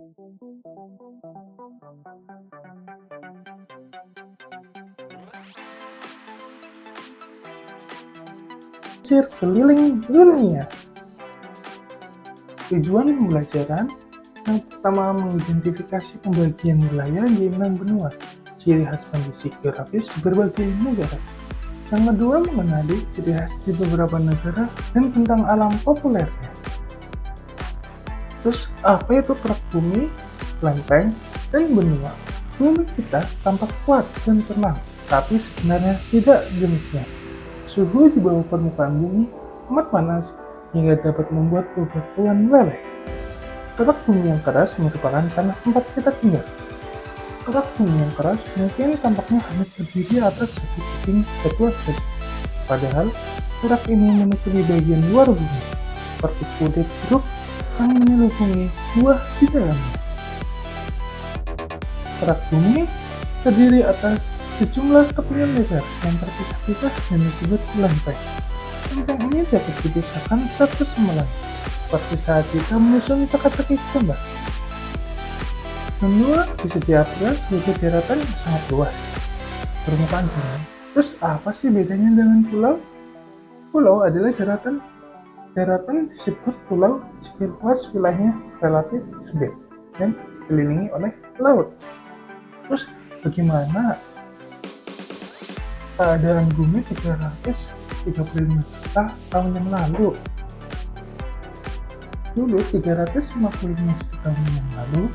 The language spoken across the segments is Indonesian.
Pesisir keliling dunia. Tujuan pembelajaran yang pertama mengidentifikasi pembagian wilayah di 6 benua, ciri khas kondisi geografis di berbagai negara. Yang kedua mengenali ciri khas di beberapa negara dan tentang alam populernya. Terus apa itu kerak bumi, lempeng, dan benua? Bumi kita tampak kuat dan tenang, tapi sebenarnya tidak demikian. Suhu di bawah permukaan bumi amat panas hingga dapat membuat bebatuan meleleh. Kerak bumi yang keras merupakan tanah tempat kita tinggal. Kerak bumi yang keras mungkin tampaknya hanya terdiri atas satu tebing batuan saja. Padahal kerak ini menutupi bagian luar bumi, seperti kulit jeruk yang menyelubungi buah di dalamnya. Kerak bumi terdiri atas sejumlah kepingan lebar yang terpisah-pisah dan disebut lempeng. Lempeng ini dapat dipisahkan satu sama lain, seperti saat kita menyusun teka-teki gambar. Benua bisa diartikan sebagai daratan yang sangat luas, permukaan bumi. Terus apa sih bedanya dengan pulau? Pulau adalah daratan. Daratan disebut pulau jika luas wilayahnya relatif sempit dan dikelilingi oleh laut. Terus bagaimana keadaan bumi 335 juta tahun yang lalu? Dulu 355 juta tahun yang lalu,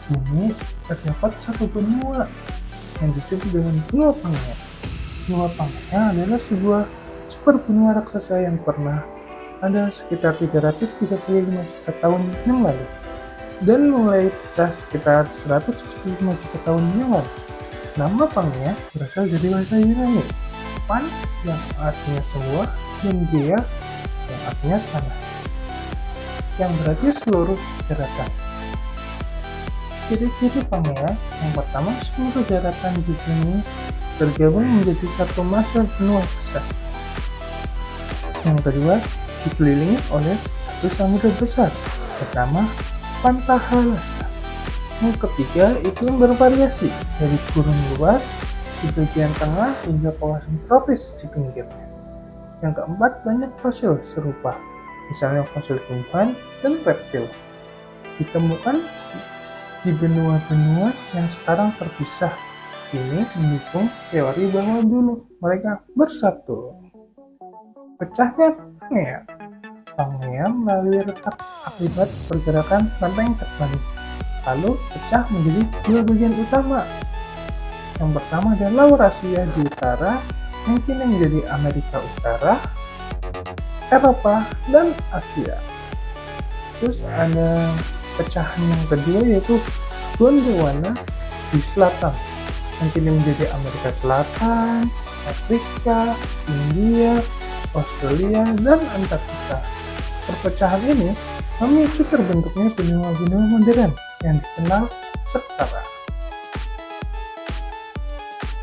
bumi terdapat satu benua yang disebut dengan benua Pangea. Benua Pangea adalah sebuah super benua raksasa yang pernah ada sekitar 335 juta tahun yang lalu dan mulai pecah sekitar 175 juta tahun yang lalu. Nama Pangea berasal dari bahasa Yunani, Pan yang artinya semua dan Gea yang artinya tanah, yang berarti seluruh daratan. Ciri-ciri Pangea yang pertama, seluruh daratan di bumi tergabung menjadi satu massa benua besar. Yang kedua, dikelilingi oleh satu samudra besar bernama Pantahalasa. Yang ketiga, iklim bervariasi dari gurun luas di bagian tengah hingga kawasan tropis di pinggirnya. Yang keempat, banyak fosil serupa, misalnya fosil tumbuhan dan reptil, ditemukan di benua-benua yang sekarang terpisah. Ini mendukung teori bahwa dulu mereka bersatu. Pecahnya Pangea. Pangea melalui retak akibat pergerakan lempeng tektonik, lalu pecah menjadi dua bagian utama. Yang pertama adalah Laurasia di utara, yang kini menjadi Amerika Utara, Eropa, dan Asia. Terus ada pecahan yang kedua yaitu Gondwana di selatan, yang kini menjadi Amerika Selatan, Afrika, India, Australia, dan Antartika. Perpecahan ini memicu terbentuknya benua-benua modern yang dikenal sekarang.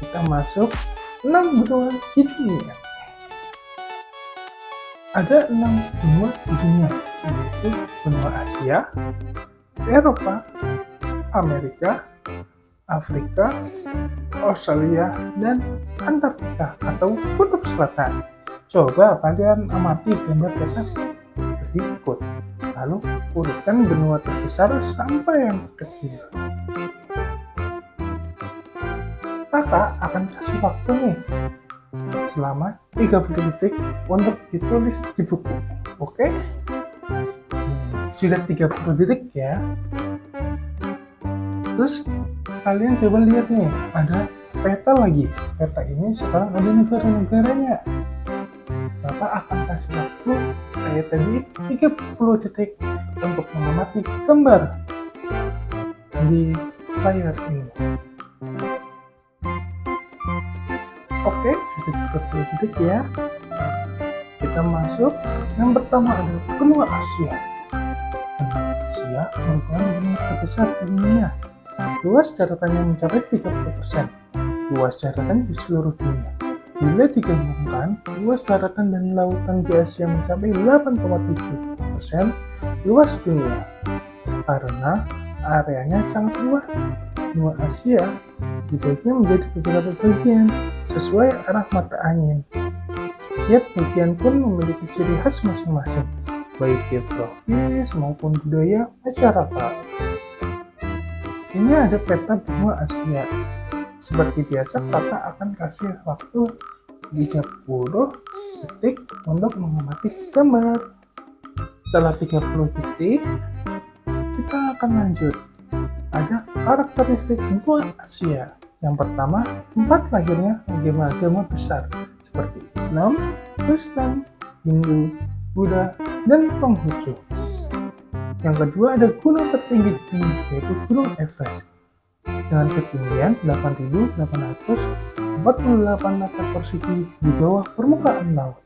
Kita masuk 6 benua di dunia. Ada 6 benua di dunia, yaitu benua Asia, Eropa, Amerika, Afrika, Australia, dan Antartika atau Kutub Selatan. Coba kalian amati gambar peta berikut, lalu urutkan benua terbesar sampai yang terkecil. Kakak akan kasih waktu nih selama 30 detik untuk ditulis di buku. Oke? Sudah 30 detik ya. Terus kalian coba lihat nih, ada peta lagi. Peta ini sekarang ada negara-negaranya. Bapak akan kasih waktu kayak tadi 30 detik untuk mengamati gambar di layar ini. Oke, sudah 30 detik ya. Kita masuk. Yang pertama adalah benua Asia. Benua Asia merupakan benua terbesar di dunia. Luas daratannya mencapai 30%. Luas daratan di seluruh dunia. Bila digabungkan, luas daratan dan lautan di Asia mencapai 8,7% luas dunia. Karena areanya sangat luas. Benua Asia dibagi menjadi beberapa bagian sesuai arah mata angin. Setiap bagian pun memiliki ciri khas masing-masing, baik geografis maupun budaya masyarakat. Ini ada peta benua Asia. Seperti biasa, kakak akan kasih waktu 30 detik untuk mengamati gambar. Setelah 30 detik, kita akan lanjut. Ada karakteristik benua Asia. Yang pertama, tempat lahirnya agama-agama besar seperti Islam, Kristen, Hindu, Buddha, dan Konghucu. Yang kedua, ada gunung tertinggi di dunia, yaitu Gunung Everest dengan ketinggian 8.848 meter persegi di bawah permukaan laut.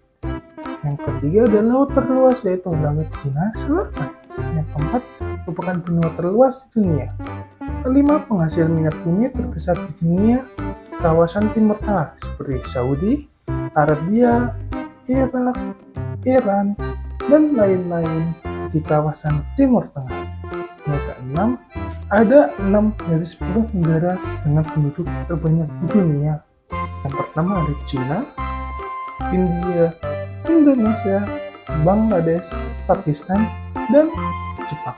Yang ketiga, ada laut terluas, yaitu Laut Cina Selatan. Yang keempat, merupakan benua terluas di dunia. Kelima, penghasil minyak bumi terbesar di dunia, kawasan Timur Tengah seperti Saudi Arabia, Irak, Iran, dan lain-lain di kawasan Timur Tengah. Yang keenam, ada 6 dari 10 negara dengan penduduk terbanyak di dunia. Yang pertama ada China, India, Indonesia, Bangladesh, Pakistan, dan Jepang.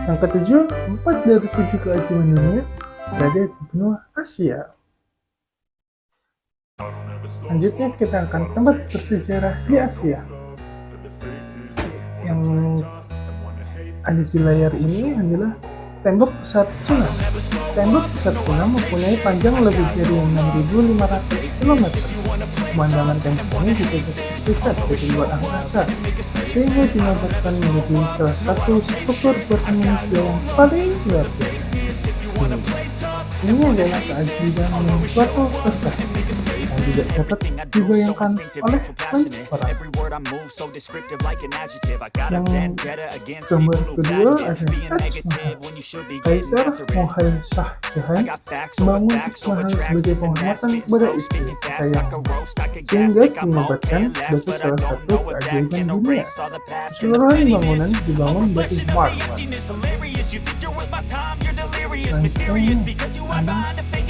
Yang ketujuh, 4 dari 7 keajaiban dunia berada di benua Asia. Selanjutnya kita akan tempat bersejarah di Asia. Yang ada di layar ini adalah tembok besar Cina. Tembok besar Cina mempunyai panjang lebih dari 6.500 km. Pemandangan tembok ini juga terlihat dari luar angkasa, sehingga dinobatkan menjadi salah satu struktur buatan manusia yang paling luar biasa. Ini adalah keajaiban yang suatu prestasi yang tidak dapat dibayangkan oleh banyak orang. Yang gambar kedua ada Taj Mahal. Kaisar Muhammad Shah Jahan membangun Taj Mahal sebagai penghormatan kepada istri kesayangannya, sehingga dinobatkan sebagai salah satu keajaiban dunia. Keseluruhan bangunan dibangun batu marmer. Selanjutnya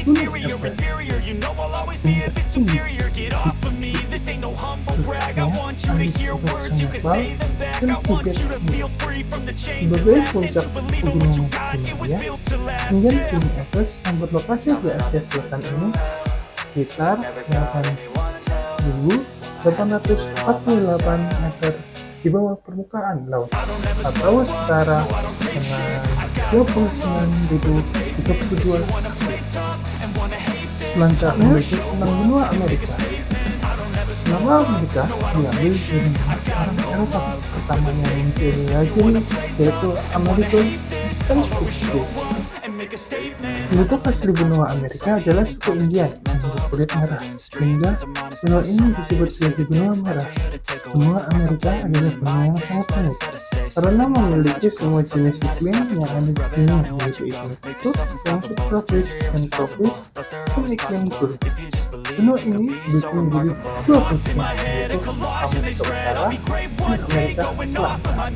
Gunung Everest. Tingkat tinggi dan juga sebagai puncak pegunungan dunia, ketinggian Gunung Everest yang berlokasi di Asia Selatan ini sekitar 8.848 meter di bawah permukaan laut, atau setara dengan 29.032 kaki. Selanjutnya tentang benua Amerika. Nama Amerika diambil dari orang Eropa pertamanya yang menjelajahi, yaitu American Vespucci. Penduduk asli benua Amerika adalah suku Indian yang berkulit merah, sehingga benua ini disebut sebagai benua merah. Benua Amerika adalah benua yang sangat unik karena memiliki semua jenis iklim yang ada di dunia, yaitu iklim kutub, yang subtropis dan tropis, dan iklim gurun. Benua ini dibagi menjadi 2 bagian, yaitu Amerika Utara dan Amerika Selatan.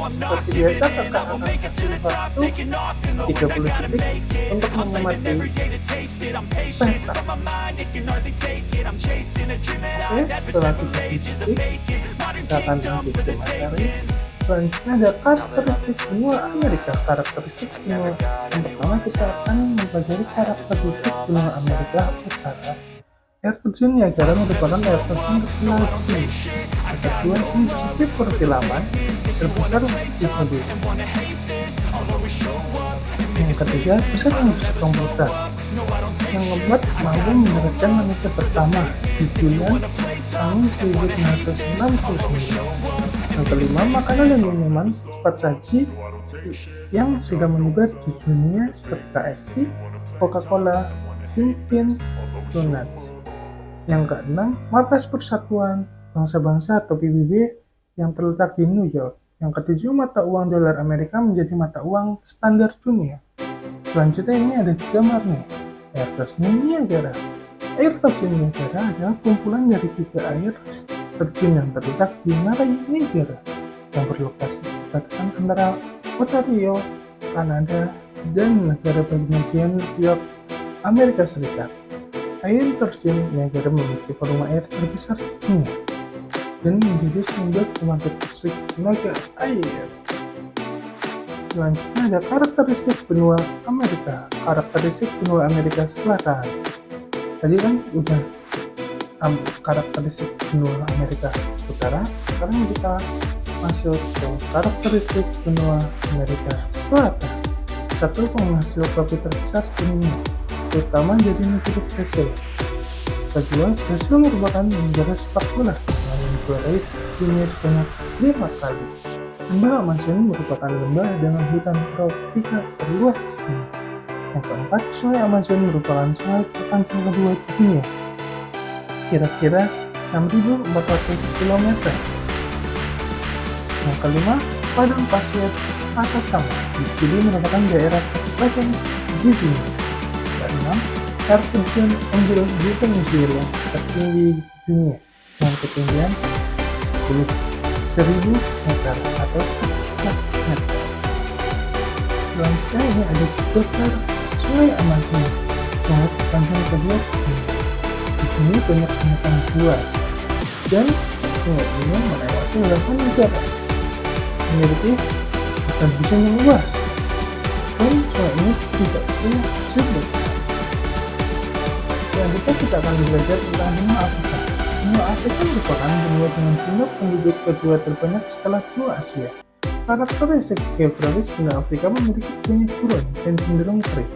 Seperti biasa, kakak akan kasih waktu 30 detik untuk mengamati peta. Oke, setelah 30 detik, kita akan lanjut ke materi. Selanjutnya ada karakteristik benua Amerika. Karakteristik benua yang pertama, kita akan mempelajari karakteristik benua Amerika Utara. Air terjun Niagara merupakan air terjun terkenal di dunia. Yang kedua, ini sirkuit perfilman terbesar di dunia. Yang ketiga, pusat industri komputer yang membuat mampu menerapkan manusia pertama di bulan tahun 1969. Yang kelima, makanan dan minuman cepat saji yang sudah menyebar di dunia seperti KFC, Coca-Cola, Dunkin Donuts. Yang keenam, Markas Persatuan Bangsa-Bangsa atau PBB yang terletak di New York. Yang ketujuh, mata uang dolar Amerika menjadi mata uang standar dunia. Selanjutnya ini ada gambarnya. Air terjun Niagara. Air terjun Niagara adalah kumpulan dari 3 air terjun yang terletak di Niagara yang berlokasi di batasan antara Ontario, Kanada, dan negara bagian York, Amerika Serikat. Air terjun Niagara memiliki volume air terbesar di dunia dan menjadi sumber pembangkit listrik tenaga air. Selanjutnya ada karakteristik benua Amerika. Karakteristik benua Amerika Selatan. Tadi kan udah karakteristik benua Amerika Utara. Sekarang kita masuk ke karakteristik benua Amerika Selatan. Satu penghasil kopi terbesar di dunia, terutama dari negara Brasil. Kedua, Brasil merupakan negara sepak bola yang menjuarai dunia sebanyak 5 kali. Lembah Amazon merupakan lembah dengan hutan tropika terluas di dunia. Yang keempat, Sungai Amazon merupakan sungai terpanjang kedua di dunia, kira-kira 6.400 km. Yang kelima, padang pasir Atacama di Chili merupakan daerah terpanjang di dunia. Keenam, air terjun Angel di Venezuela tertinggi di dunia dengan ketinggian 10.000 meter atau 1 meter. Selanjutnya ini ada dokter Sungai Amazon, sungai terpanjang kedua di dunia. Di sini banyak binatang buas dan sungai ini melewati 8 negara, memiliki hutan yang luas, dan sungai ini tidak punya sumber. Selanjutnya kita akan belajar tentang benua Afrika. Benua Afrika merupakan benua dengan jumlah penduduk kedua terbanyak setelah benua Asia. Karakteristik geografis benua Afrika memiliki banyak gurun dan cenderung kering.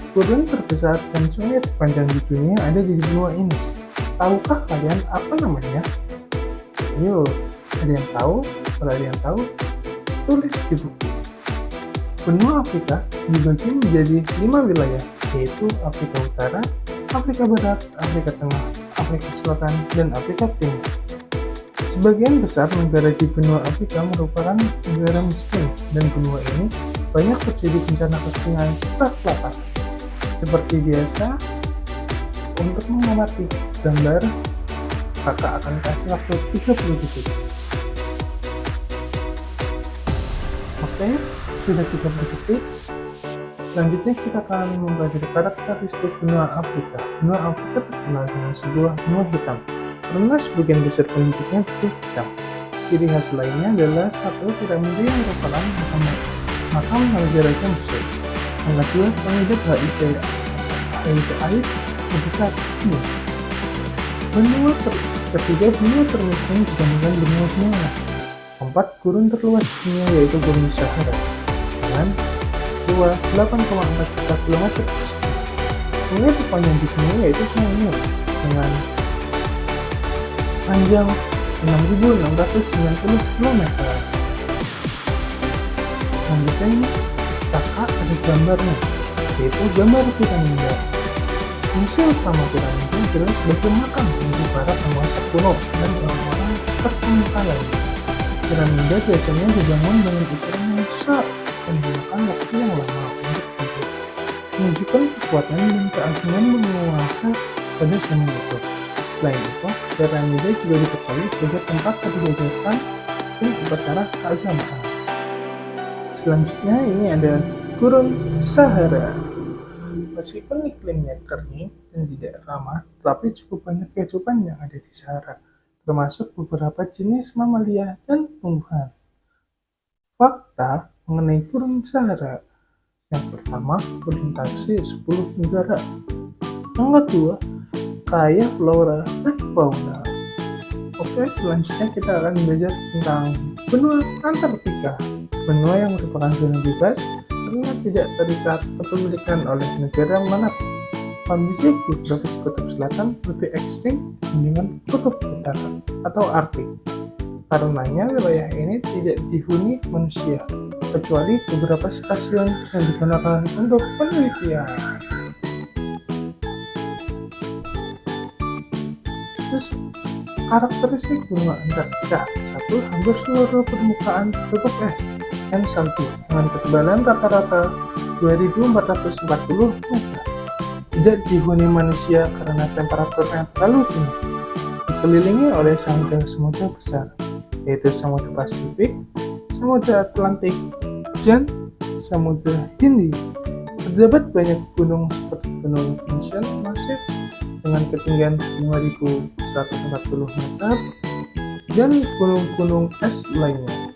Gurun terbesar dan sungai terpanjang di dunia ada di benua ini. Tahukah kalian apa namanya? Ayo, ada yang tahu? Kalau ada yang tahu, tulis di buku. Benua Afrika dibagi menjadi 5 wilayah, yaitu Afrika Utara, Afrika Barat, Afrika Tengah, Afrika Selatan, dan Afrika Timur. Sebagian besar negara di benua Afrika merupakan negara miskin, dan benua ini banyak terjadi bencana kekeringan serta kelaparan. Seperti biasa, untuk mengamati gambar, kakak akan kasih waktu 30 detik. Oke, sudah 30 detik. Selanjutnya kita akan mempelajari karakteristik benua Afrika. Benua Afrika terkenal dengan sebuah benua hitam, karena sebagian besar penduduknya berkulit hitam. Ciri khas lainnya adalah satu, piramida yang merupakan makam raja-raja Mesir. Yang kedua, pengidap HIV/AIDS terbesar di dunia. Benua ketiga, benua termiskin dibandingkan benua-benua lain. Keempat, gurun terluas di dunia yaitu Gurun Sahara dengan luas 8,4 juta kilometer persegi. Sungai terpanjang di dunia yaitu Sungai Nil dengan panjang 6.690 km. Selanjutnya ini kakak ada gambarnya, yaitu gambar piramida. Fungsi utama piramida adalah sebagai makam untuk para penguasa kuno dan orang-orang terkemuka lain. Piramida biasanya dibangun dengan ukuran yang besar dan memakan waktu yang lama untuk tidur, menunjukkan kekuatan dan keagungan penguasa pada zaman itu. Selain itu, piramida juga dipercaya sebagai tempat peribadatan dan upacara keagamaan. Selanjutnya ini ada Gurun Sahara. Meskipun iklimnya kering dan tidak ramah, tetapi cukup banyak kehidupan yang ada di Sahara, termasuk beberapa jenis mamalia dan tumbuhan. Fakta mengenai Gurun Sahara: yang pertama, melintasi 10 negara. Yang kedua, kaya flora dan fauna. Oke, selanjutnya kita akan belajar tentang benua Antartika. Benua yang merupakan zona bebas karena tidak terikat kepemilikan oleh negara manapun. Kondisi geografis kutub selatan lebih ekstrim dibandingkan kutub utara atau Arktik. Karenanya wilayah ini tidak dihuni manusia, kecuali beberapa stasiun yang digunakan untuk penelitian. Terus, karakteristik benua Antartika. Satu, hampir seluruh permukaan tertutup es dan salju dengan ketebalan rata-rata 2.440 meter. Tidak dihuni manusia karena temperaturnya terlalu tinggi. Dikelilingi oleh samudra besar, yaitu Samudra Pasifik, Samudra Atlantik, dan Samudra Hindi. Terdapat banyak gunung seperti Gunung Vinson Masif dengan ketinggian 5.140 meter dan gunung-gunung es lainnya.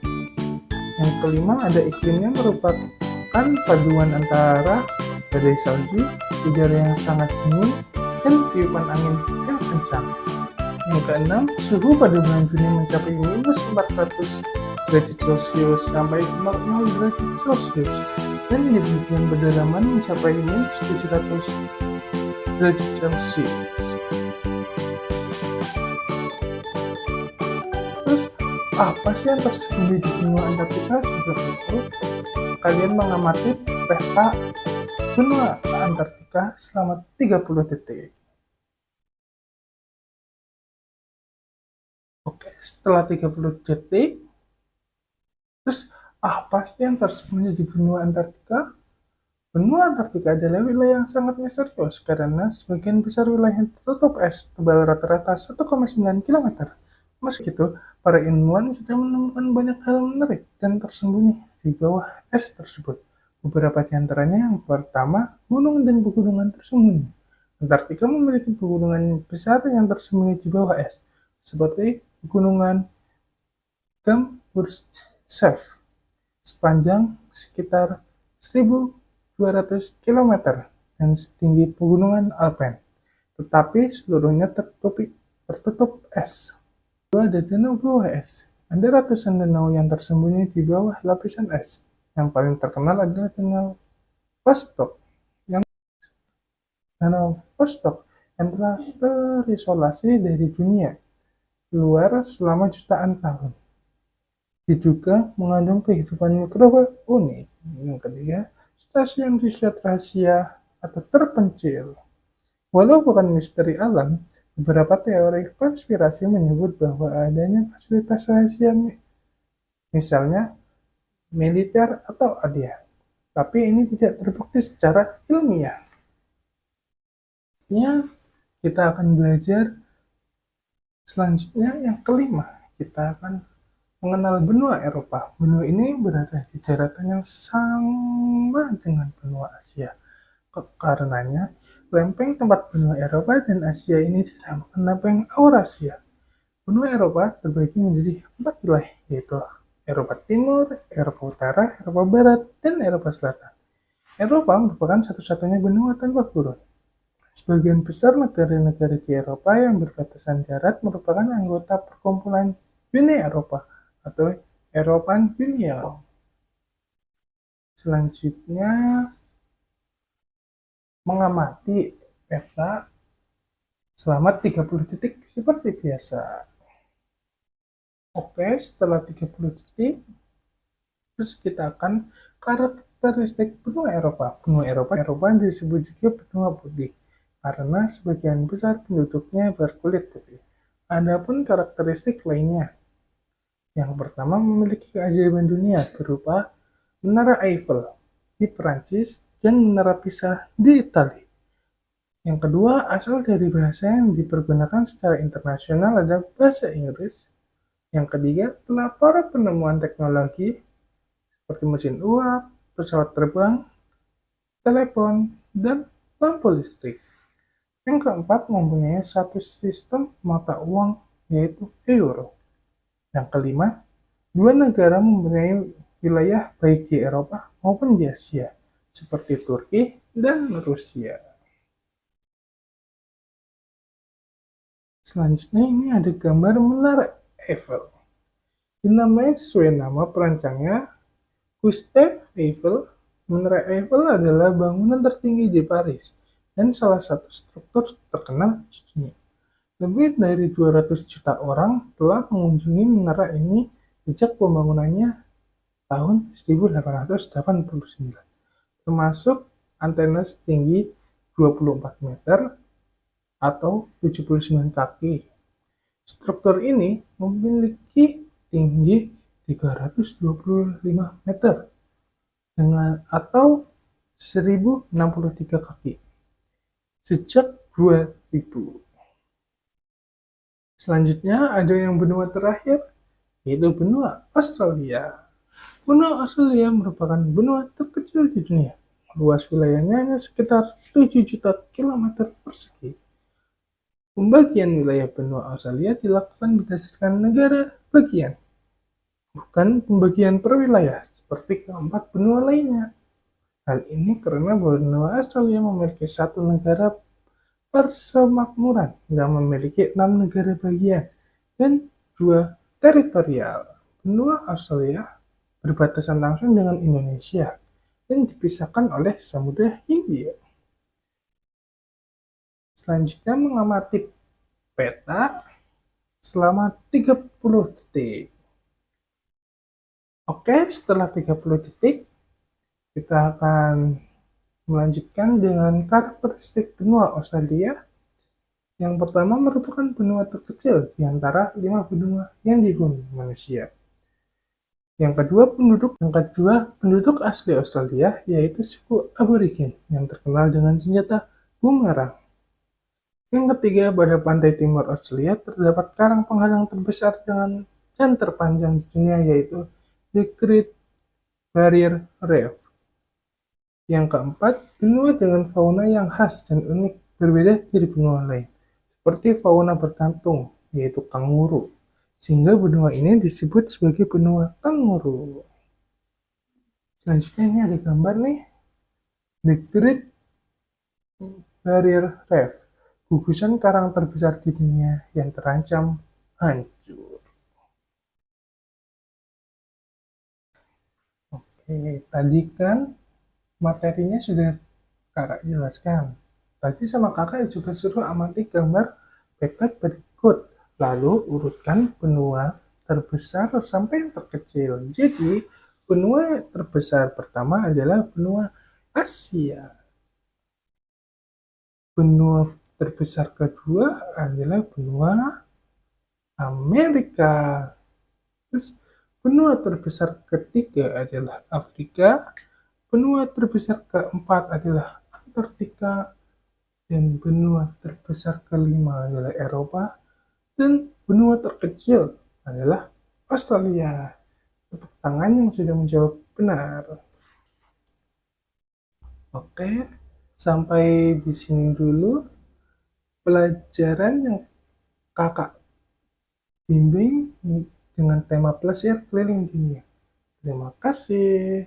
Yang kelima, ada iklimnya merupakan paduan antara badai salju, udara yang sangat dingin, dan tiupan angin yang kencang. Yang keenam, suhu pada bulan Juni mencapai minus 400 derajat Celcius sampai 00 derajat Celcius, dan demikian kedalaman mencapai minus 700 derajat Celcius. Terus, apa sih yang tersembunyi di benua Antartika? Sebelum itu, kalian mengamati peta benua Antartika selama 30 detik. Oke, setelah 30 detik, terus apa sih yang tersembunyi di benua Antartika? Benua Antartika adalah wilayah yang sangat misterius karena sebagian besar wilayah tertutup es tebal rata-rata 1,9 km. Meski itu, para ilmuwan sudah menemukan banyak hal menarik dan tersembunyi di bawah es tersebut. Beberapa di antaranya, yang pertama, gunung dan pegunungan tersembunyi. Antartika memiliki pegunungan besar yang tersembunyi di bawah es, seperti pegunungan Gamburtsev sepanjang sekitar 1.200 km dan setinggi pegunungan Alpen, tetapi seluruhnya tertutup es. Kedua, ada danau bawah es. Ada ratusan danau yang tersembunyi di bawah lapisan es. Yang paling terkenal adalah Danau Vostok yang telah terisolasi dari dunia luar selama jutaan tahun. Diduga mengandung kehidupan mikroba unik. Yang ketiga, stasiun riset rahasia atau terpencil. Walau bukan misteri alam, beberapa teori konspirasi menyebut bahwa adanya fasilitas rahasia, misalnya militer atau ADIA, tapi ini tidak terbukti secara ilmiah. Kita akan belajar selanjutnya. Yang kelima, kita akan mengenal benua Eropa. Benua ini berada di daratan yang sama dengan benua Asia. Karenanya, lempeng tempat benua Eropa dan Asia ini dinamakan lempeng Eurasia. Benua Eropa terbagi menjadi 4 wilayah, yaitu Eropa Timur, Eropa Utara, Eropa Barat, dan Eropa Selatan. Eropa merupakan satu-satunya benua tanpa gurun. Sebagian besar negara-negara di Eropa yang berbatasan darat merupakan anggota perkumpulan Uni Eropa atau European Union. Selanjutnya, mengamati peta selama 30 detik seperti biasa. Oke, setelah 30 detik, terus kita akan karakteristik benua Eropa. Benua Eropa disebut juga benua putih karena sebagian besar penduduknya berkulit putih. Adapun karakteristik lainnya, yang pertama memiliki keajaiban dunia berupa Menara Eiffel di Perancis dan Menara Pisa di Italia. Yang kedua, asal dari bahasa yang dipergunakan secara internasional adalah bahasa Inggris. Yang ketiga, pelapor penemuan teknologi seperti mesin uap, pesawat terbang, telepon, dan lampu listrik. Yang keempat, mempunyai satu sistem mata uang, yaitu euro. Yang kelima, dua negara mempunyai wilayah baik di Eropa maupun di Asia, seperti Turki dan Rusia. Selanjutnya ini ada gambar Menara Eiffel. Dinamai sesuai nama perancangnya, Gustave Eiffel. Menara Eiffel adalah bangunan tertinggi di Paris dan salah satu struktur terkenal di dunia. Lebih dari 200 juta orang telah mengunjungi menara ini sejak pembangunannya tahun 1889, termasuk antena setinggi 24 meter atau 79 kaki. Struktur ini memiliki tinggi 325 meter dengan atau 1063 kaki sejak 2000. Selanjutnya ada yang benua terakhir, yaitu benua Australia. Benua Australia merupakan benua terkecil di dunia. Luas wilayahnya hanya sekitar 7 juta kilometer persegi. Pembagian wilayah benua Australia dilakukan berdasarkan negara bagian, bukan pembagian per wilayah seperti keempat benua lainnya. Hal ini karena benua Australia memiliki satu negara persemakmuran yang memiliki 6 negara bagian dan 2 teritorial. Benua Australia berbatasan langsung dengan Indonesia dan dipisahkan oleh Samudra Hindia. Selanjutnya mengamati peta selama 30 detik. Oke, setelah 30 detik, kita akan melanjutkan dengan karakteristik benua Australia. Yang pertama merupakan benua terkecil di antara 5 benua yang dihuni manusia. Yang kedua, penduduk asli Australia yaitu suku Aborigin yang terkenal dengan senjata bumerang. Yang ketiga, pada pantai timur Australia terdapat karang penghalang terbesar dan terpanjang di dunia yaitu The Great Barrier Reef. Yang keempat, benua dengan fauna yang khas dan unik berbeda dari benua lain, seperti fauna bertantung yaitu kanguru. Sehingga benua ini disebut sebagai benua kanguru. Selanjutnya ini ada gambar nih. The Great Barrier Reef. Gugusan karang terbesar di dunia yang terancam hancur. Oke, tadi kan materinya sudah kakak jelaskan. Tadi sama kakak juga suruh amati gambar peta berikut. Lalu urutkan benua terbesar sampai yang terkecil. Jadi, benua terbesar pertama adalah benua Asia. Benua terbesar kedua adalah benua Amerika. Terus, benua terbesar ketiga adalah Afrika. Benua terbesar keempat adalah Antartika. Dan benua terbesar kelima adalah Eropa. Dan benua terkecil adalah Australia. Tepuk tangan yang sudah menjawab benar. Oke, sampai di sini dulu pelajaran yang kakak bimbing dengan tema Plesier Keliling Dunia. Terima kasih.